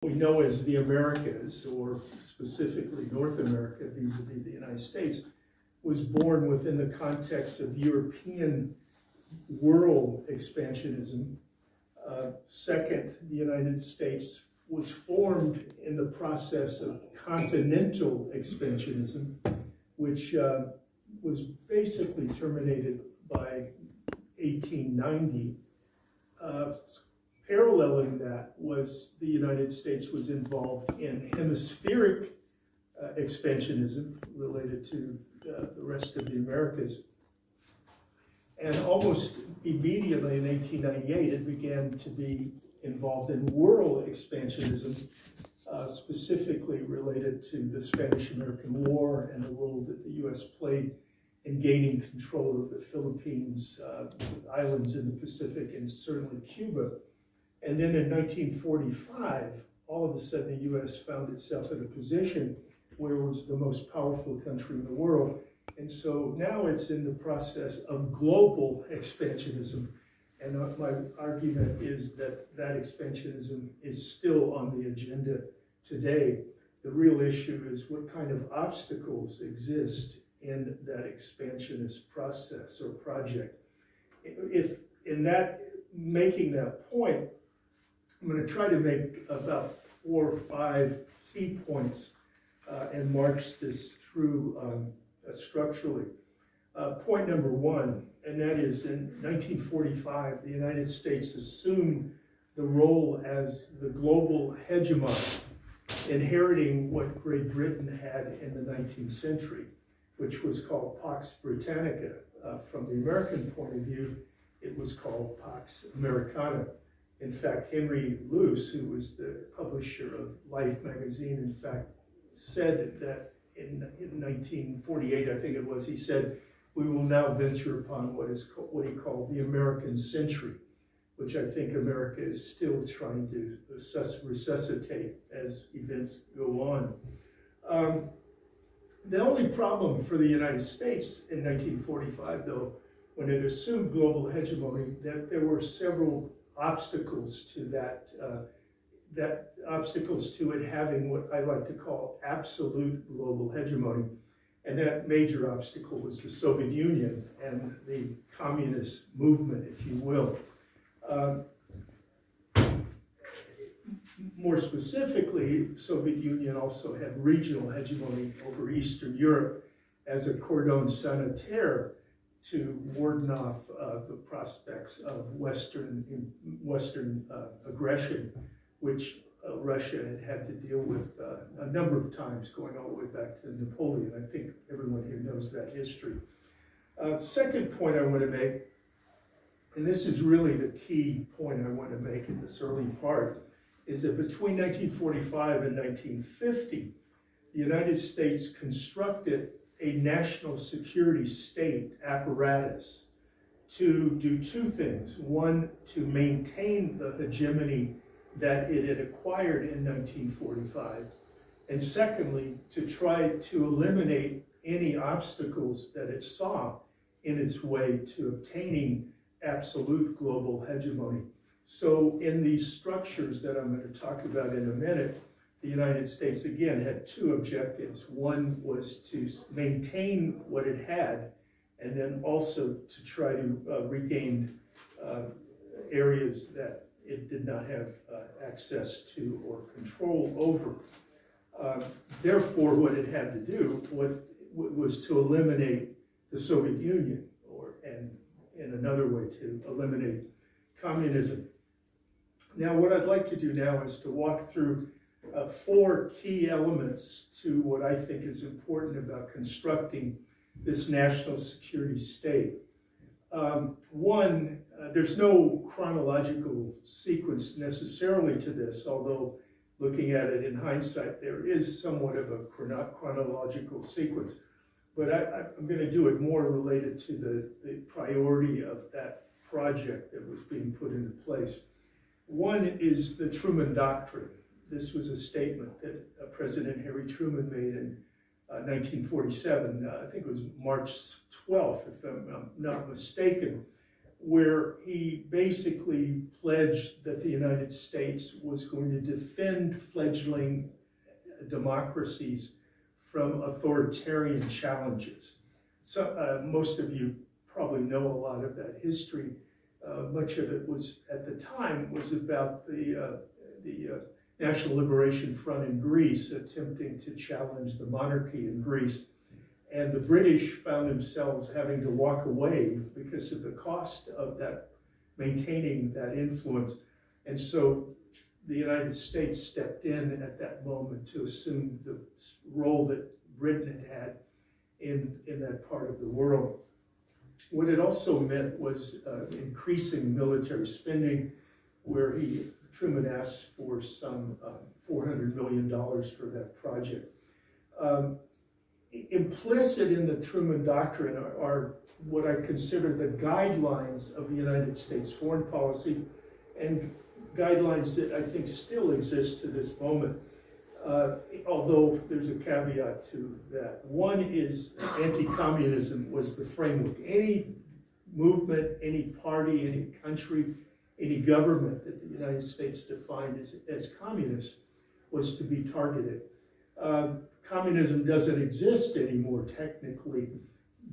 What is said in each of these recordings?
we know as the Americas, or specifically North America vis-a-vis the United States, was born within the context of European world expansionism. Second, the United States was formed in the process of continental expansionism, which was basically terminated by 1890. Paralleling that was the United States was involved in hemispheric expansionism related to the rest of the Americas. And almost immediately in 1898, it began to be involved in world expansionism, specifically related to the Spanish-American War and the role that the U.S. played in gaining control of the Philippines, islands in the Pacific, and certainly Cuba. And then in 1945, all of a sudden the U.S. found itself in a position where it was the most powerful country in the world. And so now it's in the process of global expansionism. And my argument is that that expansionism is still on the agenda today. The real issue is what kind of obstacles exist in that expansionist process or project. If in that, making that point, I'm going to try to make about 4 or 5 key points and march this through structurally. Point number 1, and that is in 1945, the United States assumed the role as the global hegemon, inheriting what Great Britain had in the 19th century, which was called Pax Britannica. From the American point of view, it was called Pax Americana. In fact, Henry Luce, who was the publisher of Life magazine, in fact, said that in 1948, I think it was, he said, "We will now venture upon what he called the American century," which I think America is still trying to resuscitate as events go on. The only problem for the United States in 1945, though, when it assumed global hegemony, that there were several obstacles to that, obstacles to it having what I like to call absolute global hegemony. And that major obstacle was the Soviet Union and the communist movement, if you will. More specifically, the Soviet Union also had regional hegemony over Eastern Europe as a cordon sanitaire to ward off the prospects of Western aggression, which Russia had to deal with a number of times, going all the way back to Napoleon. I think everyone here knows that history. Second point I want to make, and this is really the key point I want to make in this early part, is that between 1945 and 1950, the United States constructed a national security state apparatus to do 2 things. One, to maintain the hegemony that it had acquired in 1945, and secondly, to try to eliminate any obstacles that it saw in its way to obtaining absolute global hegemony. So in these structures that I'm going to talk about in a minute, the United States, again, had 2 objectives. One was to maintain what it had, and then also to try to regain areas that it did not have access to or control over. Therefore, what it had to do was to eliminate the Soviet Union, and in another way, to eliminate communism. Now, what I'd like to do now is to walk through 4 key elements to what I think is important about constructing this national security state. One, there's no chronological sequence necessarily to this, although looking at it in hindsight, there is somewhat of a chronological sequence. But I'm going to do it more related to the priority of that project that was being put into place. One is the Truman Doctrine. This was a statement that President Harry Truman made in 1947. I think it was March 12th, if I'm not mistaken. where he basically pledged that the United States was going to defend fledgling democracies from authoritarian challenges. So most of you probably know a lot of that history. Much of it was, at the time, was about the National Liberation Front in Greece attempting to challenge the monarchy in Greece. And the British found themselves having to walk away because of the cost of that, maintaining that influence. And so the United States stepped in at that moment to assume the role that Britain had in that part of the world. What it also meant was increasing military spending, where Truman asked for some $400 million for that project. Implicit in the Truman Doctrine are what I consider the guidelines of the United States foreign policy, and guidelines that I think still exist to this moment, although there's a caveat to that. One is anti-communism was the framework. Any movement, any party, any country, any government that the United States defined as communist was to be targeted. Communism doesn't exist anymore technically,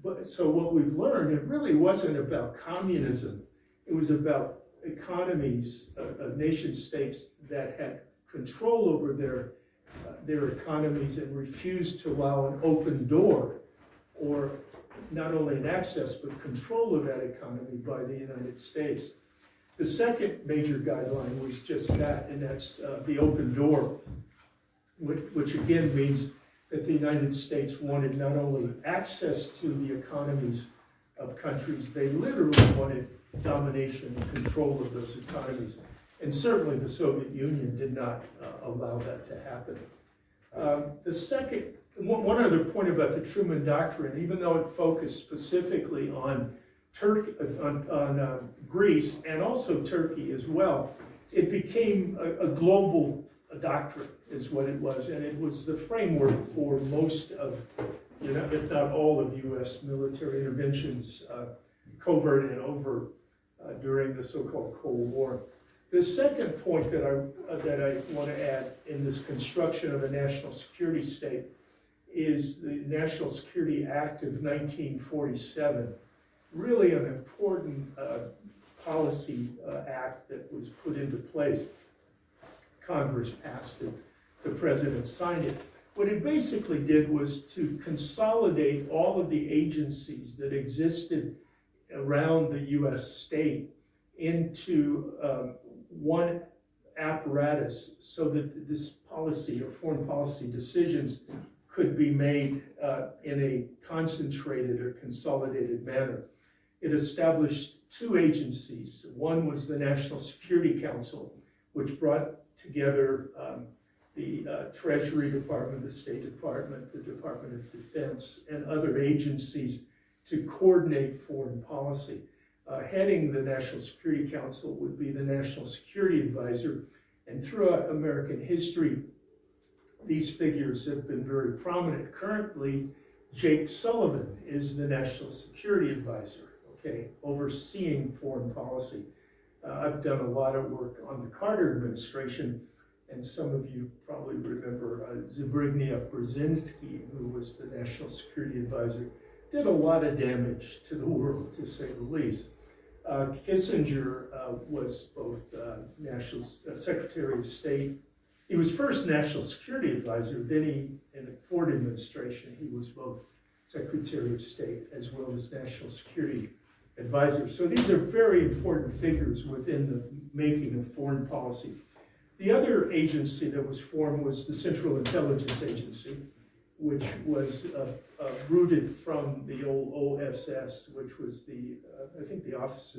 but so what we've learned, it really wasn't about communism. It was about economies, nation states that had control over their economies and refused to allow an open door, or not only an access, but control of that economy by the United States. The second major guideline was just that, and that's the open door, which again means that the United States wanted not only access to the economies of countries, they literally wanted domination and control of those economies. And certainly the Soviet Union did not allow that to happen. The second, one other point about the Truman Doctrine, even though it focused specifically on Turkey, on Greece, and also Turkey as well, it became a global doctrine, is what it was, and it was the framework for most of, if not all of U.S. military interventions, covert and overt, during the so-called Cold War. The second point that I want to add in this construction of a national security state is the National Security Act of 1947, really an important policy act that was put into place. Congress passed it, the president signed it. What it basically did was to consolidate all of the agencies that existed around the U.S. state into one apparatus, so that this policy or foreign policy decisions could be made in a concentrated or consolidated manner. It established two agencies. One was the National Security Council, which brought together the Treasury Department, the State Department, the Department of Defense, and other agencies to coordinate foreign policy. Heading the National Security Council would be the National Security Advisor, and throughout American history, these figures have been very prominent. Currently, Jake Sullivan is the National Security Advisor, overseeing foreign policy. I've done a lot of work on the Carter administration, and some of you probably remember Zbigniew-Brzezinski, who was the National Security Advisor, did a lot of damage to the world, to say the least. Kissinger was both National Secretary of State. He was first National Security Advisor, then in the Ford administration, he was both Secretary of State as well as National Security Advisor. So these are very important figures within the making of foreign policy. The other agency that was formed was the Central Intelligence Agency, which was rooted from the old OSS, which was I think the Office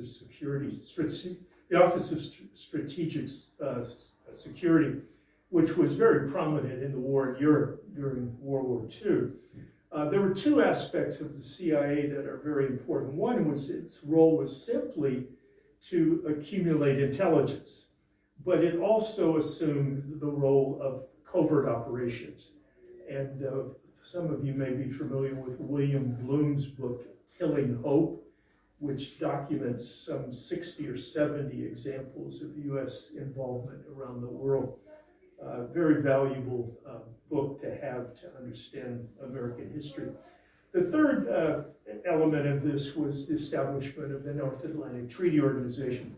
of Strategic Security, which was very prominent in the war in Europe during World War II. There were two aspects of the CIA that are very important. One was its role was simply to accumulate intelligence, but it also assumed the role of covert operations. And some of you may be familiar with William Bloom's book, Killing Hope. which documents some 60 or 70 examples of U.S. involvement around the world. Very valuable book to have to understand American history. The third element of this was the establishment of the North Atlantic Treaty Organization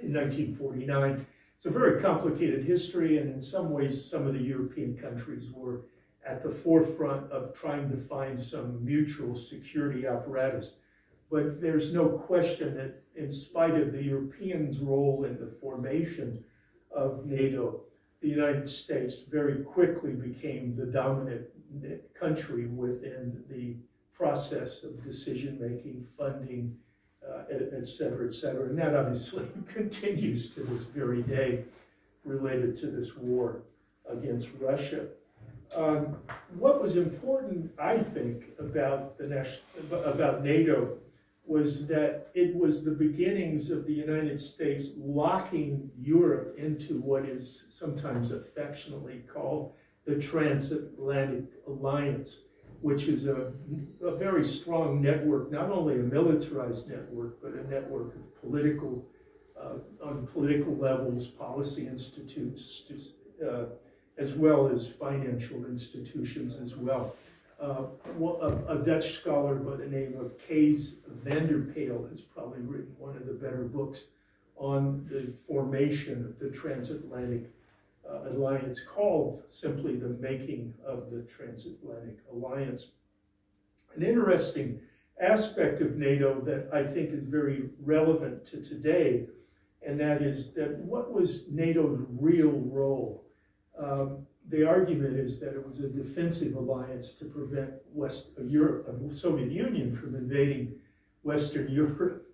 in 1949. It's a very complicated history, and in some ways, some of the European countries were at the forefront of trying to find some mutual security apparatus. But there's no question that in spite of the Europeans' role in the formation of NATO, the United States very quickly became the dominant country within the process of decision-making, funding, et cetera, and that obviously continues to this very day related to this war against Russia. What was important, I think, about NATO was that it was the beginnings of the United States locking Europe into what is sometimes affectionately called the Transatlantic Alliance, which is a very strong network, not only a militarized network, but a network of political, on political levels, policy institutes, as well as financial institutions as well. A Dutch scholar by the name of Kees van der Pijl has probably written one of the better books on the formation of the Transatlantic Alliance, called simply The Making of the Transatlantic Alliance. An interesting aspect of NATO that I think is very relevant to today, and that is that what was NATO's real role? The argument is that it was a defensive alliance to prevent the Soviet Union from invading Western Europe.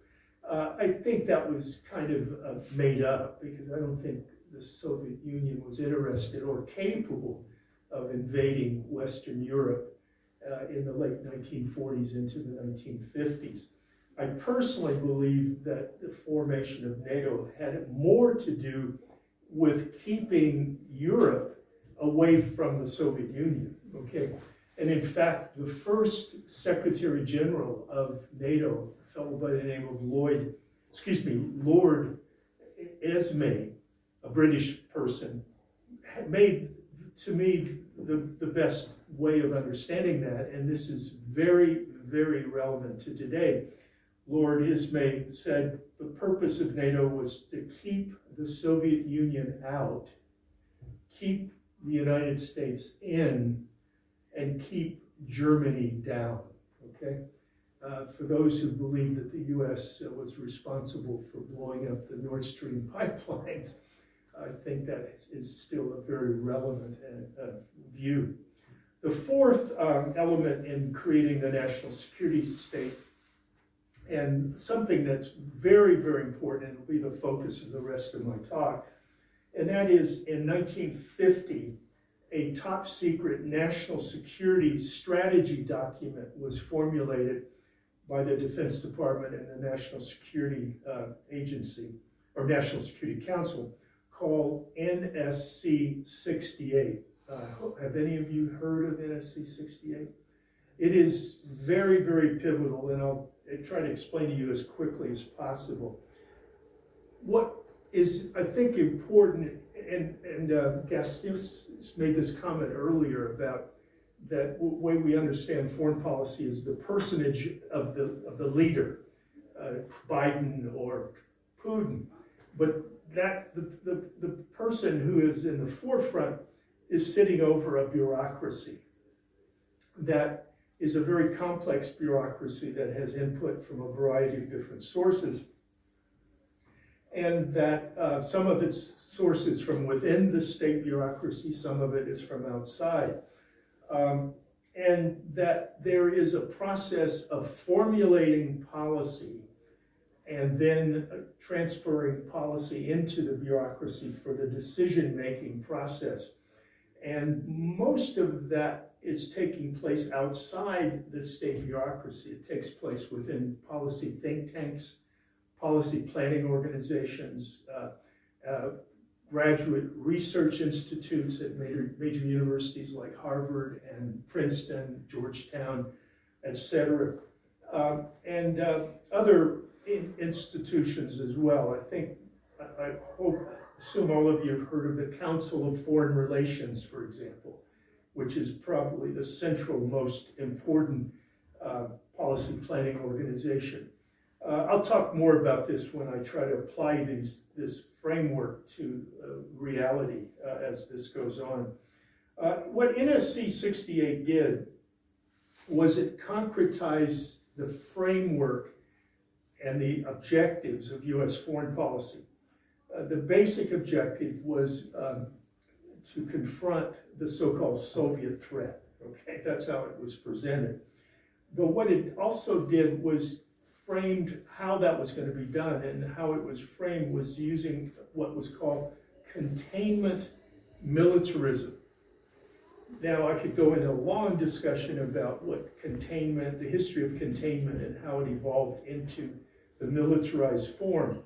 I think that was kind of made up, because I don't think the Soviet Union was interested or capable of invading Western Europe in the late 1940s into the 1950s. I personally believe that the formation of NATO had more to do with keeping Europe away from the Soviet Union, okay? And in fact, the first Secretary General of NATO, a fellow by the name of Lord Esme, a British person, made, to me, the best way of understanding that, and this is very, very relevant to today. Lord Esme said the purpose of NATO was to keep the Soviet Union out, keep the United States in, and keep Germany down, okay? For those who believe that the U.S. was responsible for blowing up the Nord Stream pipelines, I think that is still a very relevant view. The fourth element in creating the national security state, and something that's very, very important, and will be the focus of the rest of my talk, and that is in 1950, a top secret national security strategy document was formulated by the Defense Department and the National Security Agency, or National Security Council, called NSC 68. Have any of you heard of NSC 68? It is very, very pivotal, and I'll try to explain to you as quickly as possible. What is, I think, important, and Gaston made this comment earlier about that way we understand foreign policy is the personage of the leader, Biden or Putin, but that the person who is in the forefront is sitting over a bureaucracy that is a very complex bureaucracy that has input from a variety of different sources, and that some of its sources from within the state bureaucracy, some of it is from outside, and that there is a process of formulating policy and then transferring policy into the bureaucracy for the decision-making process. And most of that is taking place outside the state bureaucracy. It takes place within policy think tanks, policy planning organizations, graduate research institutes at major universities like Harvard and Princeton, Georgetown, etc. and other institutions as well. I assume all of you have heard of the Council of Foreign Relations, for example, which is probably the central, most important policy planning organization. I'll talk more about this when I try to apply this framework to reality as this goes on. What NSC 68 did was it concretized the framework and the objectives of U.S. foreign policy. The basic objective was to confront the so-called Soviet threat. Okay, that's how it was presented. But what it also did was framed how that was going to be done, and how it was framed was using what was called containment militarism. Now, I could go into a long discussion about what containment, the history of containment, and how it evolved into the militarized form.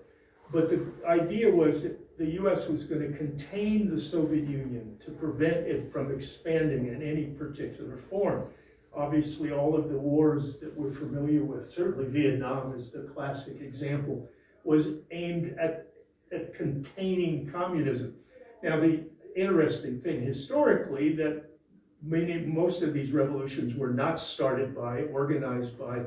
But the idea was that the U.S. was going to contain the Soviet Union to prevent it from expanding in any particular form. Obviously, all of the wars that we're familiar with, certainly Vietnam is the classic example, was aimed at containing communism. Now, the interesting thing historically, that most of these revolutions were not started by, organized by,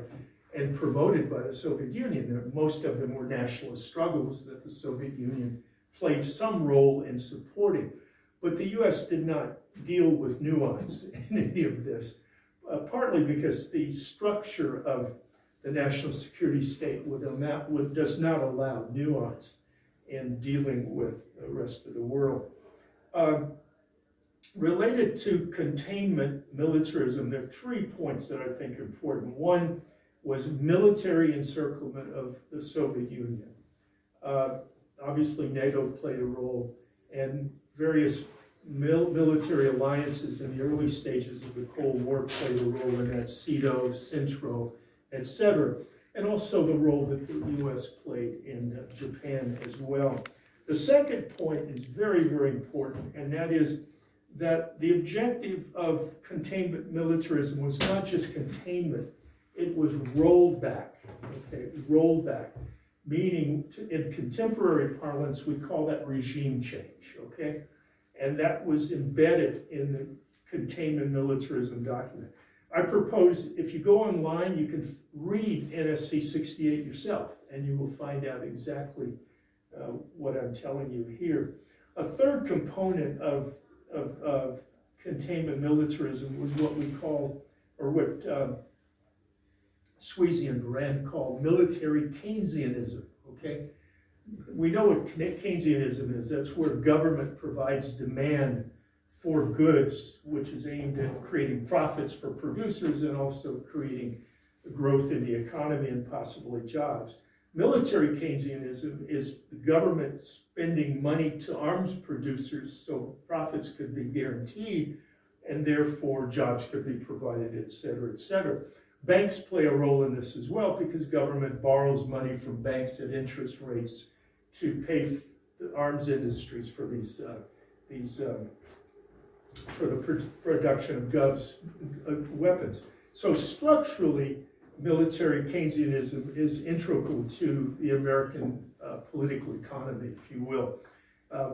and promoted by the Soviet Union. Most of them were nationalist struggles that the Soviet Union played some role in supporting. But the U.S. did not deal with nuance in any of this, partly because the structure of the national security state does not allow nuance in dealing with the rest of the world. Related to containment militarism, there are 3 points that I think are important. One was military encirclement of the Soviet Union. Obviously, NATO played a role, and various military alliances in the early stages of the Cold War played a role in that, CETO, CENTRO, etc., and also the role that the U.S. played in Japan as well. The second point is very, very important, and that is that the objective of containment militarism was not just containment, it was rolled back, okay, rolled back, meaning in contemporary parlance, we call that regime change, okay? And that was embedded in the containment militarism document. I propose if you go online, you can read NSC 68 yourself, and you will find out exactly what I'm telling you here. A third component of containment militarism was what we call, or what Sweezy and Brand called military Keynesianism, okay? We know what Keynesianism is. That's where government provides demand for goods, which is aimed at creating profits for producers and also creating growth in the economy and possibly jobs. Military Keynesianism is the government spending money to arms producers so profits could be guaranteed and therefore jobs could be provided, et cetera, et cetera. Banks play a role in this as well because government borrows money from banks at interest rates to pay the arms industries for for the production of weapons. So structurally, military Keynesianism is integral to the American political economy, if you will.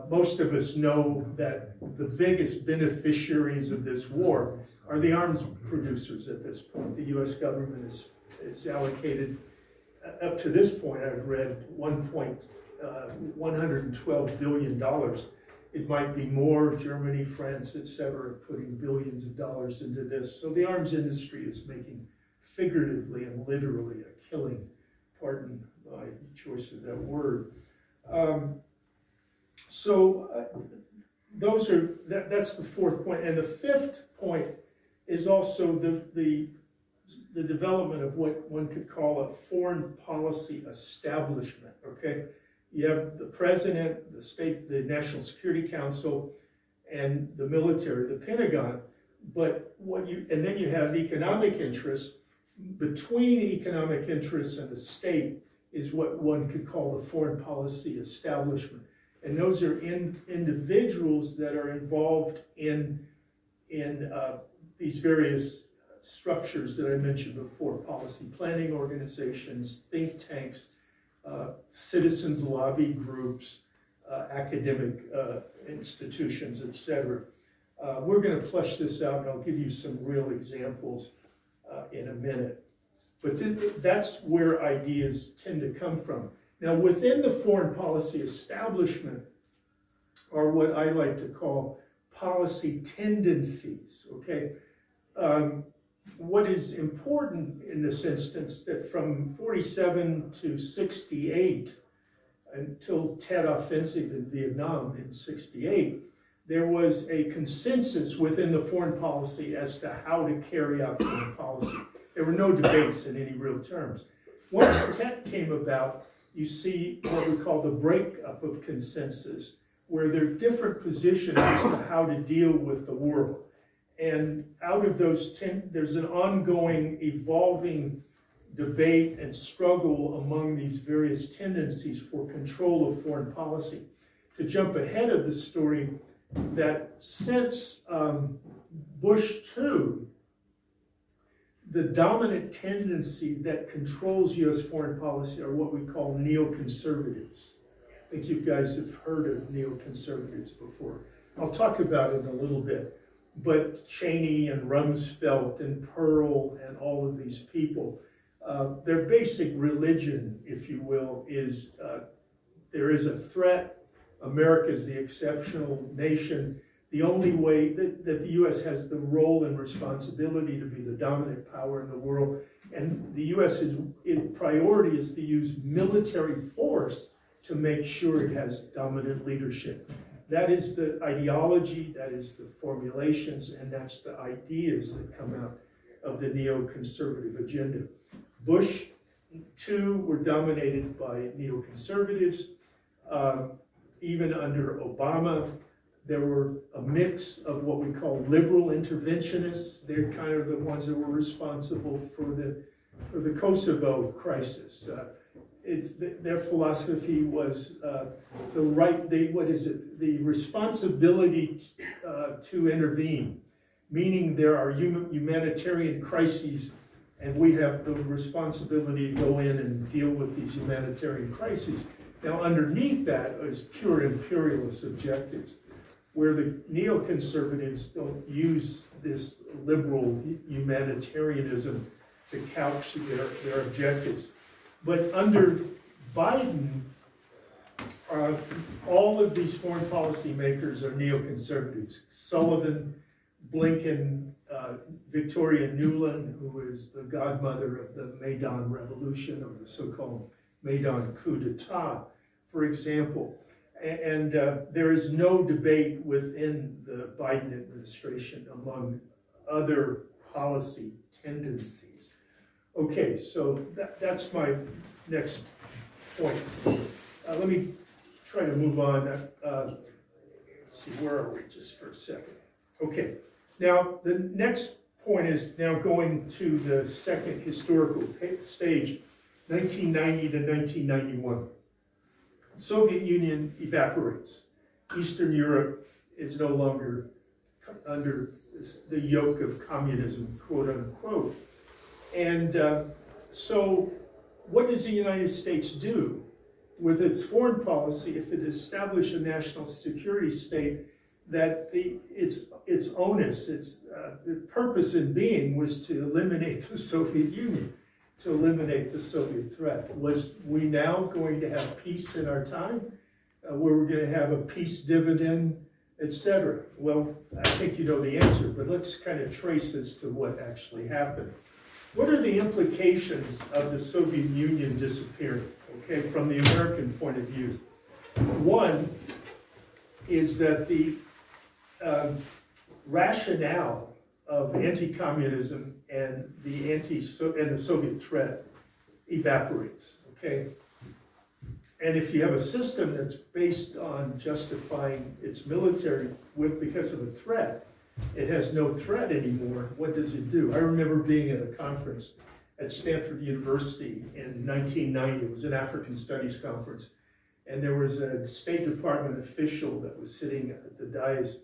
Most of us know that the biggest beneficiaries of this war are the arms producers at this point. The U.S. government is allocated, up to this point, I've read $112 billion. It might be more. Germany, France, etc., putting billions of dollars into this. So the arms industry is making, figuratively and literally, a killing. Pardon my choice of that word. That's the fourth point. And the fifth point is also the development of what one could call a foreign policy establishment, okay? You have the president, the state, the National Security Council, and the military, the Pentagon, and then you have economic interests. Between economic interests and the state is what one could call the foreign policy establishment. And those are individuals that are involved in these various structures that I mentioned before, policy planning organizations, think tanks, citizens lobby groups, academic institutions, etc. We're going to flesh this out, and I'll give you some real examples in a minute. But that's where ideas tend to come from. Now, within the foreign policy establishment are what I like to call policy tendencies, okay? What is important in this instance, that from 47 to 68, until Tet Offensive in Vietnam in 68, there was a consensus within the foreign policy as to how to carry out foreign policy. There were no debates in any real terms. Once Tet came about, you see what we call the breakup of consensus, where there are different positions as to how to deal with the world. And out of those 10, there's an ongoing, evolving debate and struggle among these various tendencies for control of foreign policy. To jump ahead of the story, that since Bush 2, the dominant tendency that controls U.S. foreign policy are what we call neoconservatives. I think you guys have heard of neoconservatives before. I'll talk about it in a little bit. But Cheney and Rumsfeld and Pearl and all of these people, their basic religion, if you will, is there is a threat. America is the exceptional nation. The only way that the U.S. has the role and responsibility to be the dominant power in the world, and the U.S.'s priority is to use military force to make sure it has dominant leadership. That is the ideology, that is the formulations, and that's the ideas that come out of the neoconservative agenda. Bush 2 were dominated by neoconservatives. Even under Obama, there were a mix of what we call liberal interventionists. They're kind of the ones that were responsible for the Kosovo crisis. Their philosophy was the responsibility to intervene, meaning there are humanitarian crises, and we have the responsibility to go in and deal with these humanitarian crises. Now, underneath that is pure imperialist objectives, where the neoconservatives don't use this liberal humanitarianism to couch their objectives. But under Biden, all of these foreign policy makers are neoconservatives. Sullivan, Blinken, Victoria Nuland, who is the godmother of the Maidan Revolution, or the so-called Maidan coup d'etat, for example. And there is no debate within the Biden administration among other policy tendencies. Okay, so that's my next point. Let me try to move on. Let's see, where are we just for a second? Okay, now the next point is now going to the second historical stage, 1990 to 1991. The Soviet Union evaporates. Eastern Europe is no longer under the yoke of communism, quote unquote. And so what does the United States do with its foreign policy if it establishes a national security state that its onus, its purpose in being was to eliminate the Soviet Union, to eliminate the Soviet threat? Was we now going to have peace in our time, where we're going to have a peace dividend, etc.? Well, I think you know the answer, but let's kind of trace as to what actually happened. What are the implications of the Soviet Union disappearing, okay, from the American point of view? One is that the rationale of anti-communism and the Soviet threat evaporates, okay? And if you have a system that's based on justifying its military because of a threat, it has no threat anymore. What does it do? I remember being at a conference at Stanford University in 1990. It was an African Studies conference. And there was a State Department official that was sitting at the dais.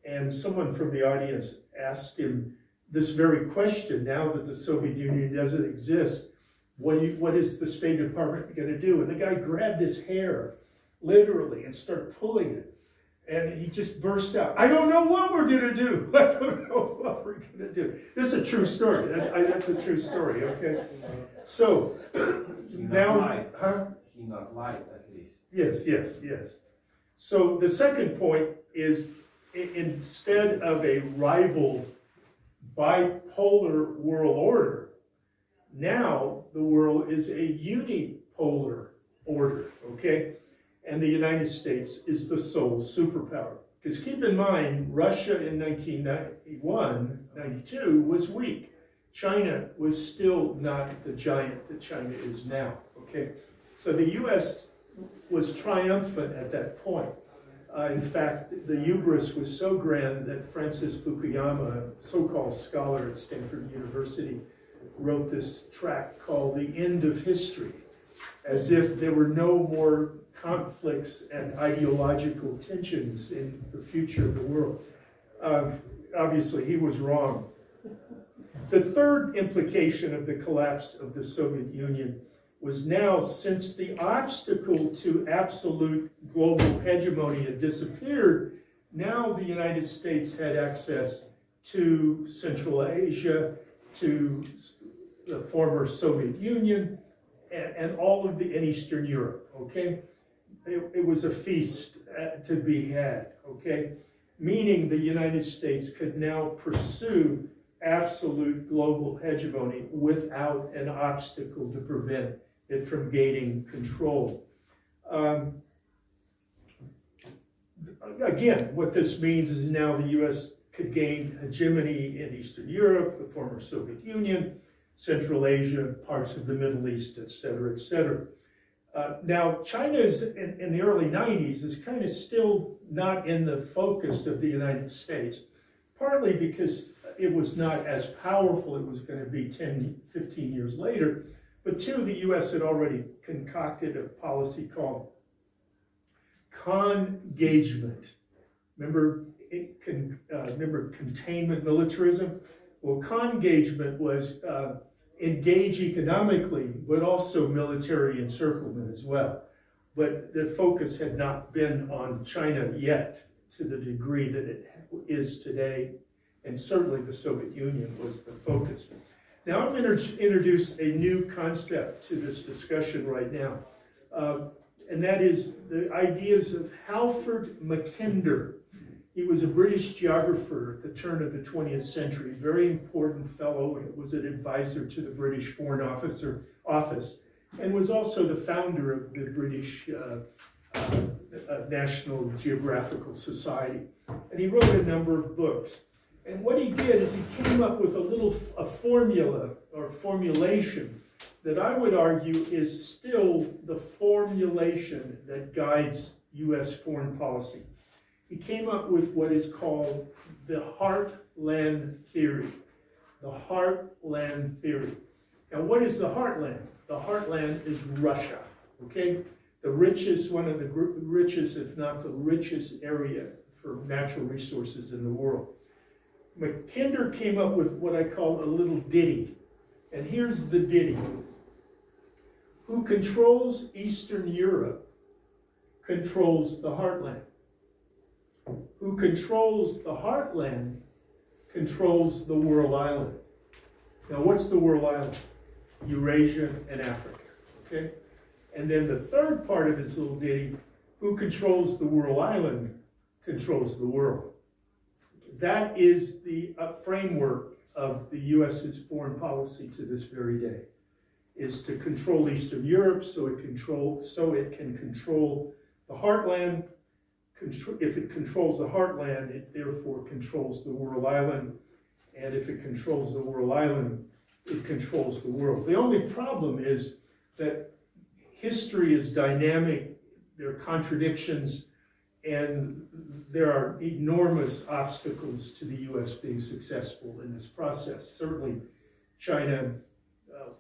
And someone from the audience asked him, this very question, now that the Soviet Union doesn't exist, what is the State Department going to do? And the guy grabbed his hair, literally, and started pulling it. And he just burst out, I don't know what we're going to do. I don't know what we're going to do. This is a true story. That's a true story, okay? So, now... Huh? He not lied, at least. Yes, yes, yes. So the second point is, instead of a rival bipolar world order, now the world is a unipolar order, okay? And the United States is the sole superpower. Because keep in mind, Russia in 1991, 92 was weak. China was still not the giant that China is now, okay? So the US was triumphant at that point. In fact, the hubris was so grand that Francis Fukuyama, a so-called scholar at Stanford University, wrote this tract called The End of History, as if there were no more conflicts and ideological tensions in the future of the world. Obviously, he was wrong. The third implication of the collapse of the Soviet Union was now, since the obstacle to absolute global hegemony had disappeared, now the United States had access to Central Asia, to the former Soviet Union, and all of and Eastern Europe, okay? It was a feast to be had, okay? Meaning the United States could now pursue absolute global hegemony without an obstacle to prevent it from gaining control. Again, what this means is now the US could gain hegemony in Eastern Europe, the former Soviet Union, Central Asia, parts of the Middle East, et cetera, et cetera. Now, China is, in the early 90s, is kind of still not in the focus of the United States, partly because it was not as powerful it was going to be 10, 15 years later, but two, the US had already concocted a policy called congagement. Remember containment militarism? Well, congagement was engage economically, but also military encirclement as well. But the focus had not been on China yet to the degree that it is today, and certainly the Soviet Union was the focus. Now I'm going to introduce a new concept to this discussion right now, and that is the ideas of Halford Mackinder. He was a British geographer at the turn of the 20th century, very important fellow, and was an advisor to the British Foreign Office, and was also the founder of the British National Geographical Society. And he wrote a number of books. And what he did is he came up with a formula or formulation that I would argue is still the formulation that guides US foreign policy. He came up with what is called the heartland theory. The heartland theory. Now, what is the heartland? The heartland is Russia, okay? The richest, one of the richest, if not the richest area for natural resources in the world. Mackinder came up with what I call a little ditty. And here's the ditty. Who controls Eastern Europe controls the heartland. Who controls the heartland controls the Whirl Island. Now, what's the Whirl Island? Eurasia and Africa, okay? And then the third part of his little ditty, who controls the Whirl Island controls the world. That is the framework of the US's foreign policy to this very day, is to control Eastern Europe so it can control the heartland. If it controls the heartland, it therefore controls the Whirl Island. And if it controls the Whirl Island, it controls the world. The only problem is that history is dynamic, there are contradictions, and there are enormous obstacles to the US being successful in this process. Certainly China,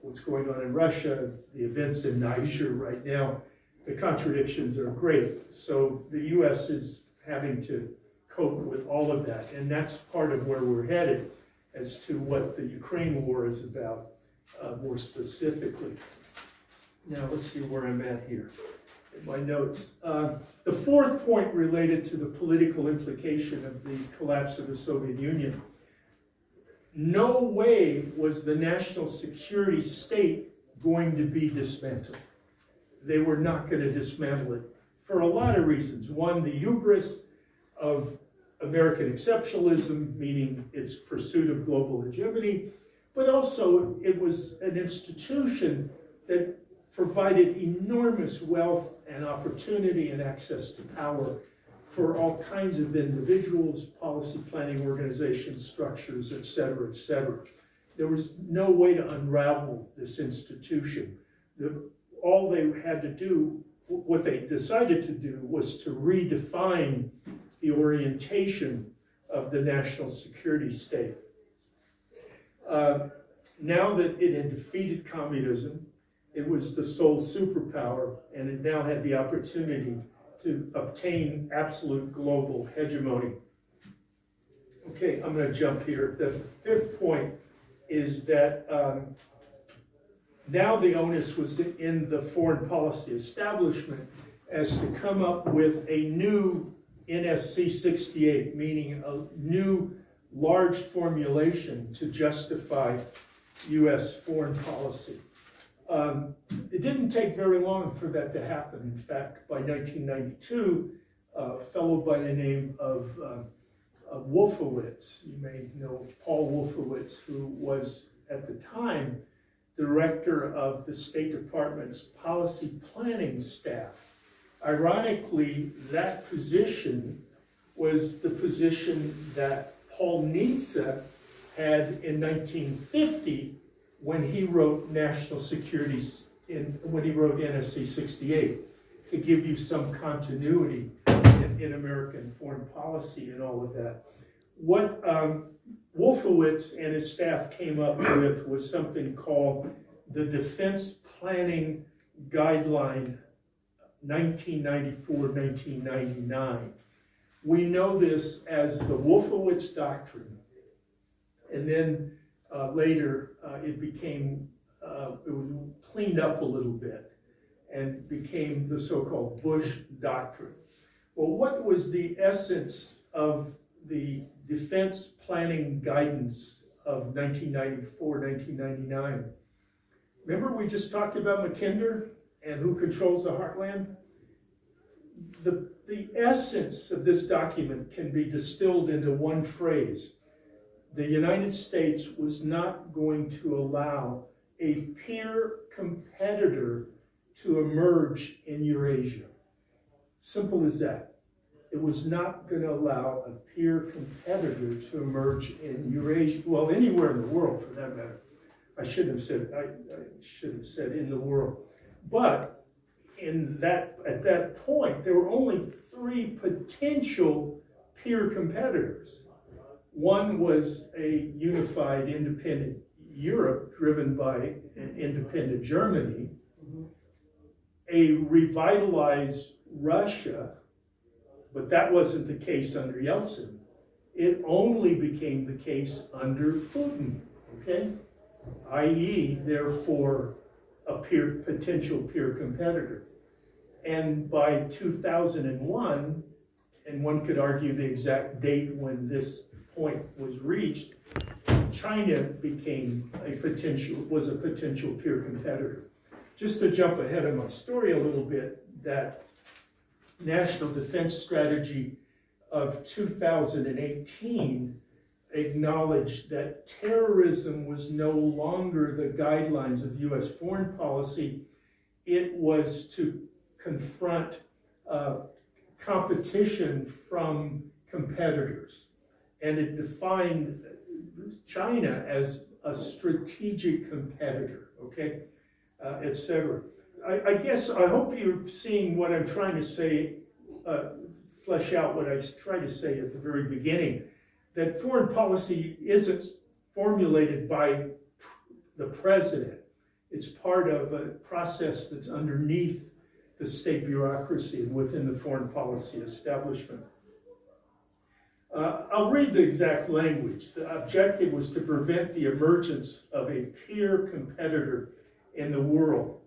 what's going on in Russia, the events in Niger right now, the contradictions are great. So the US is having to cope with all of that, and that's part of where we're headed as to what the Ukraine war is about more specifically. Now let's see where I'm at here in my notes. The fourth point related to the political implication of the collapse of the Soviet Union. No way was the national security state going to be dismantled. They were not going to dismantle it for a lot of reasons. One, the hubris of American exceptionalism, meaning its pursuit of global hegemony, but also it was an institution that provided enormous wealth and opportunity and access to power for all kinds of individuals, policy planning organizations, structures, et cetera, et cetera. There was no way to unravel this institution. All they had to do, what they decided to do, was to redefine the orientation of the national security state. Now that it had defeated communism, it was the sole superpower, and it now had the opportunity to obtain absolute global hegemony. Okay, I'm going to jump here. The fifth point is that now the onus was in the foreign policy establishment as to come up with a new NSC 68, meaning a new large formulation to justify U.S. foreign policy. It didn't take very long for that to happen. In fact, by 1992, a fellow by the name of Wolfowitz, you may know Paul Wolfowitz, who was at the time director of the State Department's policy planning staff. Ironically, that position was the position that Paul Nietzsche had in 1950 when he wrote national security, when he wrote NSC 68, to give you some continuity in American foreign policy and all of that. What Wolfowitz and his staff came up with was something called the Defense Planning Guideline 1994-1999. We know this as the Wolfowitz Doctrine, and then later it became, it was cleaned up a little bit and became the so-called Bush Doctrine. Well, what was the essence of the Defense Planning Guidance of 1994-1999? Remember we just talked about Mackinder and who controls the heartland? The essence of this document can be distilled into one phrase. The United States was not going to allow a peer competitor to emerge in Eurasia. Simple as that. It was not going to allow a peer competitor to emerge in Eurasia, well, anywhere in the world for that matter. I should have said in the world. But at that point, there were only 3 potential peer competitors. One was a unified independent Europe driven by an independent Germany, a revitalized Russia, but that wasn't the case under Yeltsin. It only became the case under Putin, okay? i.e., therefore, a potential peer competitor. And by 2001, and one could argue the exact date when this point was reached, China was a potential peer competitor. Just to jump ahead of my story a little bit, that National Defense Strategy of 2018 acknowledged that terrorism was no longer the guidelines of U.S. foreign policy. It was to confront competition from competitors. And it defined China as a strategic competitor, okay, et cetera. I guess, I hope you're seeing what I'm trying to say, flesh out what I tried to say at the very beginning, that foreign policy isn't formulated by the president. It's part of a process that's underneath the state bureaucracy and within the foreign policy establishment. I'll read the exact language. The objective was to prevent the emergence of a peer competitor in the world.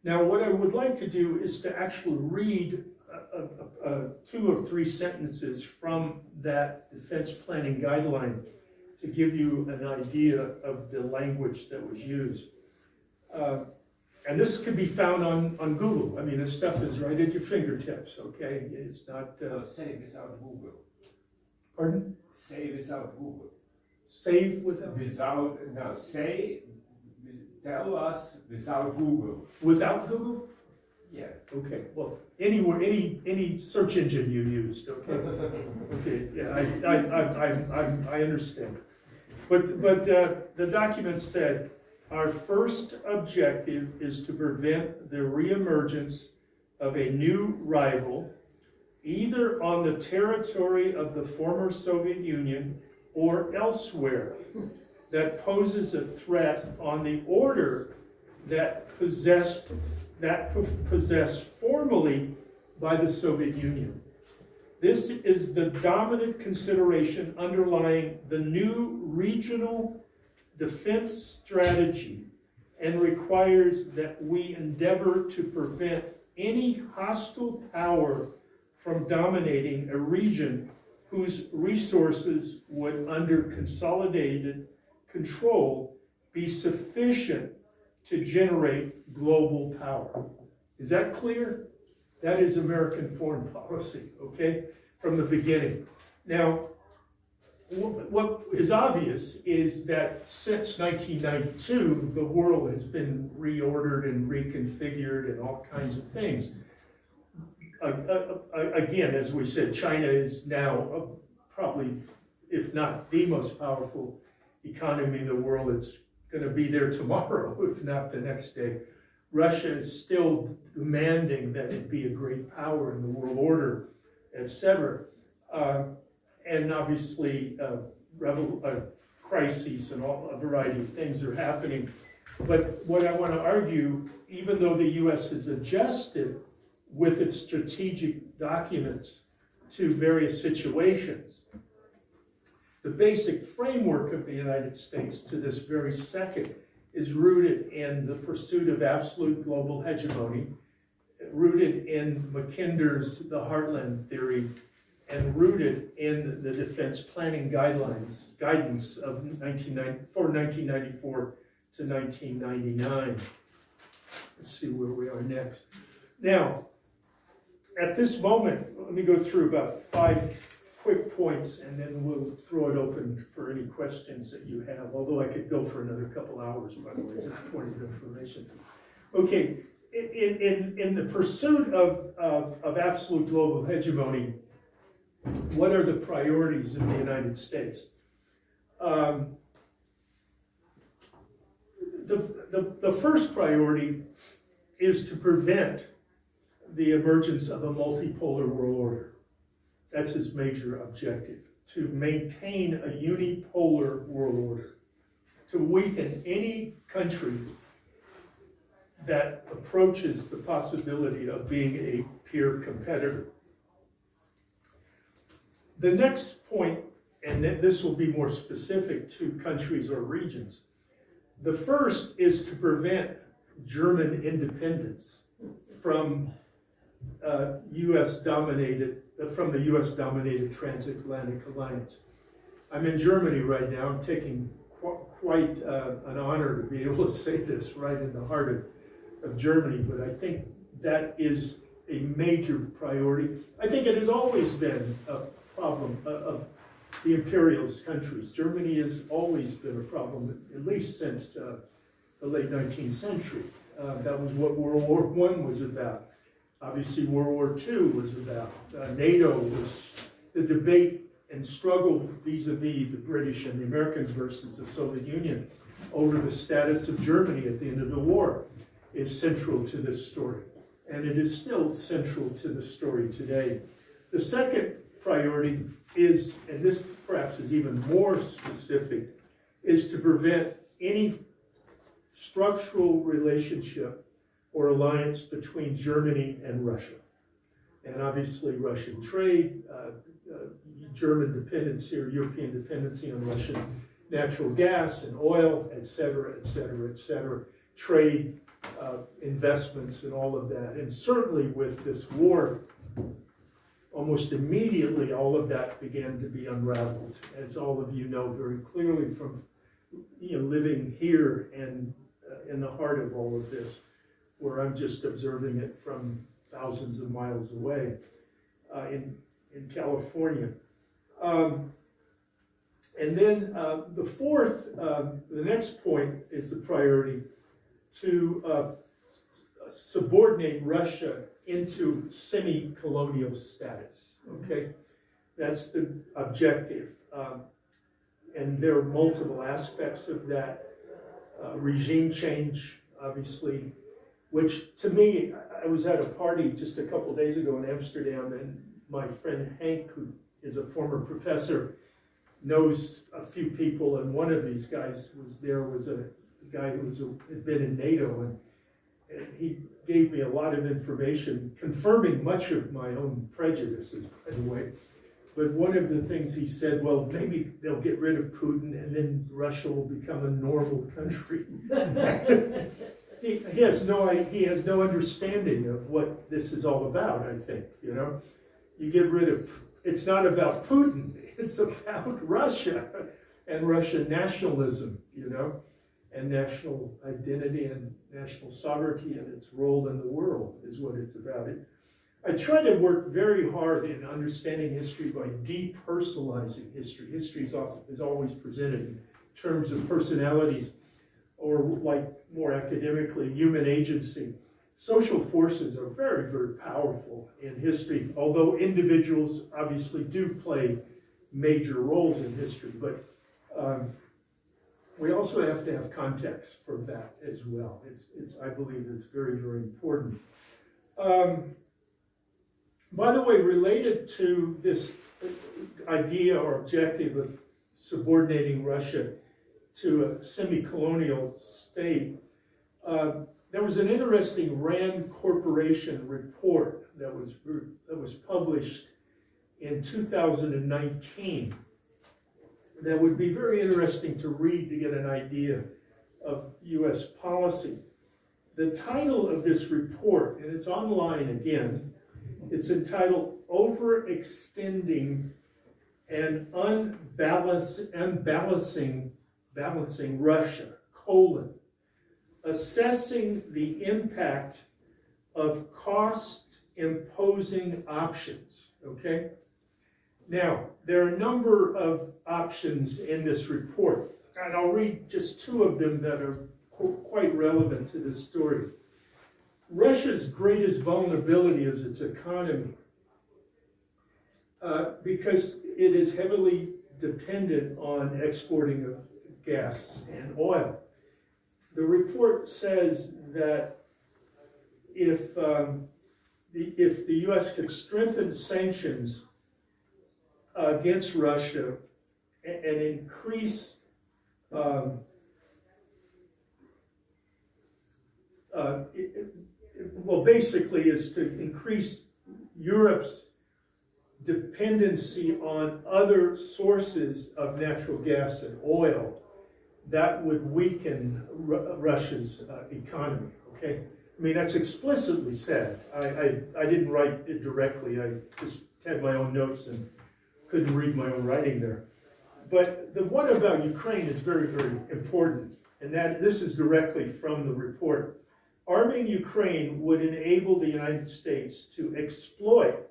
Now, what I would like to do is to actually read 2 or 3 sentences from that defense planning guideline to give you an idea of the language that was used. And this can be found on Google. I mean, this stuff is right at your fingertips, okay? It's not... Say without Google. Pardon? Say without Google. Save without? Without, no, say, tell us without Google. Without Google? Yeah. Okay, well, anywhere, any search engine you used, okay? Okay, yeah, I understand. But the document said, our first objective is to prevent the reemergence of a new rival, either on the territory of the former Soviet Union or elsewhere, that poses a threat on the order that possessed formally by the Soviet Union. This is the dominant consideration underlying the new regional defense strategy and requires that we endeavor to prevent any hostile power from dominating a region whose resources would, under consolidated control, be sufficient to generate global power. Is that clear? That is American foreign policy, okay, from the beginning. Now, what is obvious is that since 1992, the world has been reordered and reconfigured and all kinds of things. Again, as we said, China is now probably, if not the most powerful economy in the world. It's going to be there tomorrow, if not the next day. Russia is still demanding that it be a great power in the world order, etc. And obviously, crises and a variety of things are happening. But what I want to argue, even though the U.S. has adjusted with its strategic documents to various situations, the basic framework of the United States to this very second is rooted in the pursuit of absolute global hegemony, rooted in Mackinder's The Heartland Theory, and rooted in the defense planning guidance of 1994 to 1999. Let's see where we are next. Now, at this moment, let me go through about 5 quick points, and then we'll throw it open for any questions that you have, although I could go for another couple hours, by the way, it's a point of information. Okay, in the pursuit of absolute global hegemony, what are the priorities of the United States? The first priority is to prevent the emergence of a multipolar world order. That's his major objective, to maintain a unipolar world order, to weaken any country that approaches the possibility of being a peer competitor. The next point, and this will be more specific to countries or regions, the first is to prevent German independence from the U.S.-dominated transatlantic alliance. I'm in Germany right now. I'm taking quite an honor to be able to say this right in the heart of Germany, but I think that is a major priority. I think it has always been a problem of the imperialist countries. Germany has always been a problem, at least since the late 19th century. That was what World War I was about. Obviously, World War II was about. NATO was the debate and struggle vis-a-vis the British and the Americans versus the Soviet Union over the status of Germany at the end of the war is central to this story. And it is still central to the story today. The second priority is, and this perhaps is even more specific, is to prevent any structural relationship or alliance between Germany and Russia. And obviously Russian trade, German dependency or European dependency on Russian natural gas and oil, et cetera, et cetera, et cetera, trade, investments, and all of that. And certainly with this war, almost immediately all of that began to be unraveled, as all of you know very clearly from living here and in the heart of all of this, where I'm just observing it from thousands of miles away in California. And then the fourth, the next point is the priority to subordinate Russia into semi-colonial status, okay? That's the objective. And there are multiple aspects of that. Regime change, obviously, which to me, I was at a party just a couple days ago in Amsterdam, and my friend Hank, who is a former professor, knows a few people, and one of these guys was a guy who had been in NATO, and he gave me a lot of information, confirming much of my own prejudices, by the way. But one of the things he said, well, maybe they'll get rid of Putin and then Russia will become a normal country. he has no understanding of what this is all about, I think, you know. You get rid of, it's not about Putin, it's about Russia and Russian nationalism, you know, and national identity and national sovereignty and its role in the world is what it's about. I try to work very hard in understanding history by depersonalizing history. History is always presented in terms of personalities, or like more academically, human agency. Social forces are very, very powerful in history, although individuals obviously do play major roles in history, but we also have to have context for that as well. I believe it's very, very important. By the way, related to this idea or objective of subordinating Russia to a semi-colonial state, there was an interesting Rand Corporation report that was published in 2019 that would be very interesting to read to get an idea of U.S. policy. The title of this report, and it's online again, it's entitled Overextending and Unbalancing Russia, Assessing the Impact of Cost-Imposing Options, okay? Now, there are a number of options in this report, and I'll read just two of them that are quite relevant to this story. Russia's greatest vulnerability is its economy, because it is heavily dependent on exporting of gas and oil. The report says that if the U.S. could strengthen sanctions against Russia and increase well, basically is to increase Europe's dependency on other sources of natural gas and oil, that would weaken Russia's economy, okay? I mean, that's explicitly said. I didn't write it directly. I just had my own notes and couldn't read my own writing there. But the one about Ukraine is very, very important, and this is directly from the report. Arming Ukraine would enable the United States to exploit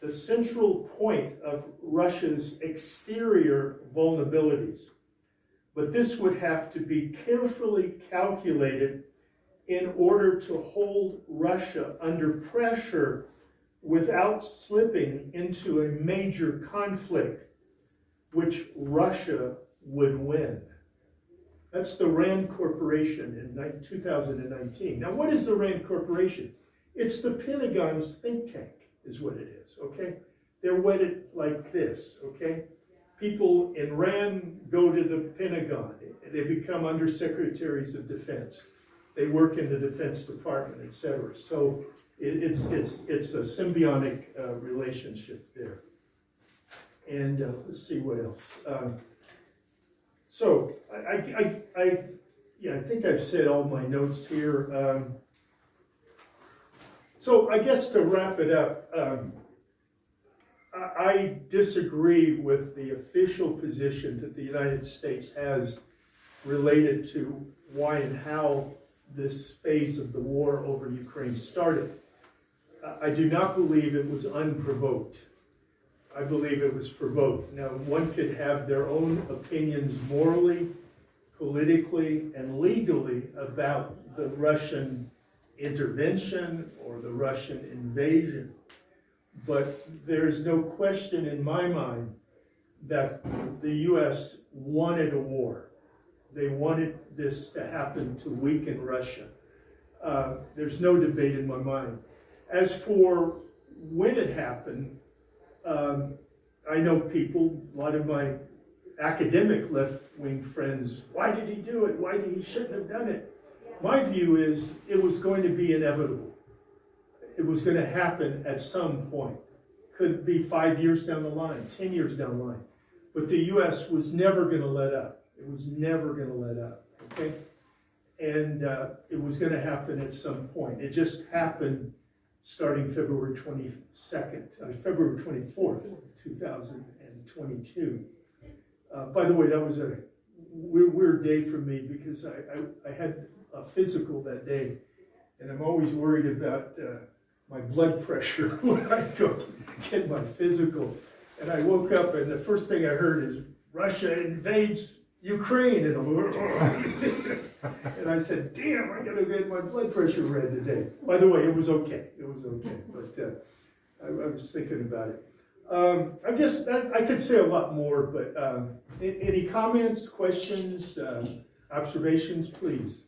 the central point of Russia's exterior vulnerabilities. But this would have to be carefully calculated in order to hold Russia under pressure without slipping into a major conflict, which Russia would win. That's the Rand Corporation in 2019. Now, what is the Rand Corporation? It's the Pentagon's think tank, is what it is, okay? They're wedded like this, okay? People in Rand go to the Pentagon. They become undersecretaries of defense. They work in the Defense Department, etc. So it's a symbiotic relationship there. And let's see what else. So I think I've said all my notes here. So I guess to wrap it up, I disagree with the official position that the United States has related to why and how this phase of the war over Ukraine started. I do not believe it was unprovoked. I believe it was provoked. Now, one could have their own opinions morally, politically, and legally about the Russian intervention or the Russian invasion. But there is no question in my mind that the U.S. wanted a war. They wanted this to happen to weaken Russia. There's no debate in my mind. As for when it happened, I know people, a lot of my academic left-wing friends, why did he do it? Why did he shouldn't have done it? My view is it was going to be inevitable. It was going to happen at some point. Could be 5 years down the line, 10 years down the line. But the U.S. was never going to let up. It was never going to let up, okay? And it was going to happen at some point. It just happened starting February 22nd, February 24th, 2022. By the way, that was a weird day for me because I had a physical that day, and I'm always worried about my blood pressure when I go get my physical. And I woke up, and the first thing I heard is, Russia invades Ukraine, and I said, damn, I gotta get my blood pressure read today. By the way, it was okay. It was okay, but I was thinking about it. I guess that, I could say a lot more, but any comments, questions, observations, please?